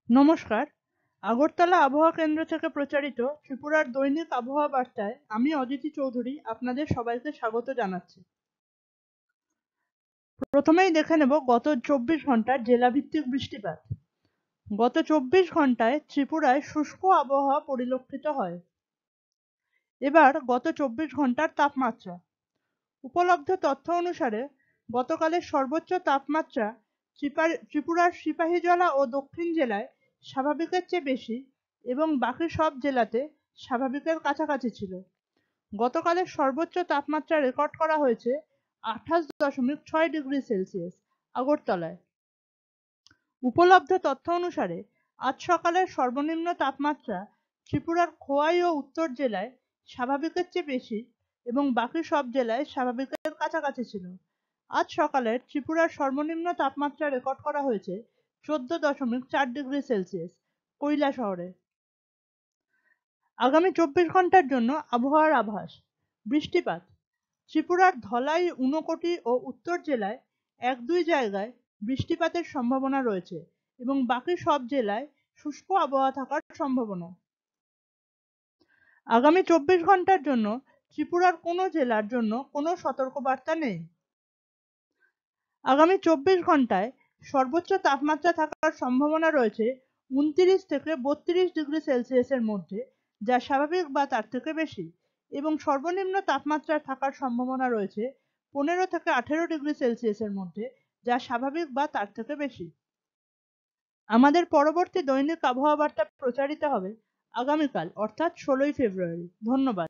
নমস্কার। আগরতলা আবহাওয়া কেন্দ্র থেকে প্রচারিত ত্রিপুরার দৈনিক আবহাওয়া বার্তায় আমি অদিতি চৌধুরী আপনাদের সবাইকে স্বাগত জানাচ্ছি। প্রথমেই দেখে নেব গত 24 ঘন্টার জেলাভিত্তিক বৃষ্টিপাত। গত 24 ঘন্টায় ত্রিপুরায় শুষ্ক আবহাওয়া পরিলক্ষিত হয়। এবার গত 24 ঘন্টার তাপমাত্রা। উপলব্ধ তথ্য অনুসারে গতকালের সর্বোচ্চ তাপমাত্রা ত্রিপুরার সিপাহীজলা ও দক্ষিণ জেলায় স্বাভাবিকের চেয়ে বেশি এবং বাকি সব জেলাতে স্বাভাবিকের কাছাকাছি ছিল। গতকালের সর্বোচ্চ তাপমাত্রা রেকর্ড করা হয়েছে 28.6 ডিগ্রি সেলসিয়াস আগরতলায়। উপলব্ধ তথ্য অনুসারে আজ সকালের সর্বনিম্ন তাপমাত্রা ত্রিপুরার খোয়াই ও উত্তর জেলায় স্বাভাবিকের চেয়ে বেশি এবং বাকি সব জেলায় স্বাভাবিকের কাছাকাছি ছিল। আজ সকালের ত্রিপুরার সর্বনিম্ন তাপমাত্রা রেকর্ড করা হয়েছে 14.4 ডিগ্রি সেলসিয়াস কৈলাসহরে। আগামী 24 ঘন্টার জন্য আবহাওয়ার আভাস। বৃষ্টিপাত। ত্রিপুরার ধলাই, ঊনকোটি ও উত্তর জেলায় 1-2 জায়গায় বৃষ্টিপাতের সম্ভাবনা রয়েছে এবং বাকি সব জেলায় শুষ্ক আবহাওয়া থাকার সম্ভাবনা। আগামী 24 ঘন্টার জন্য ত্রিপুরার কোনো জেলার জন্য কোনো সতর্কবার্তা নেই। আগামী 24 ঘন্টায় সর্বোচ্চ তাপমাত্রা থাকার সম্ভাবনা রয়েছে 29 থেকে 32 ডিগ্রি সেলসিয়াসের মধ্যে, যা স্বাভাবিক বা তার থেকে বেশি, এবং সর্বনিম্ন তাপমাত্রা থাকার সম্ভাবনা রয়েছে 15 থেকে 18 ডিগ্রি সেলসিয়াসের মধ্যে, যা স্বাভাবিক বা তার থেকে বেশি। আমাদের পরবর্তী দৈনিক আবহাওয়া বার্তা প্রচারিত হবে আগামীকাল অর্থাৎ 16ই ফেব্রুয়ারি। ধন্যবাদ।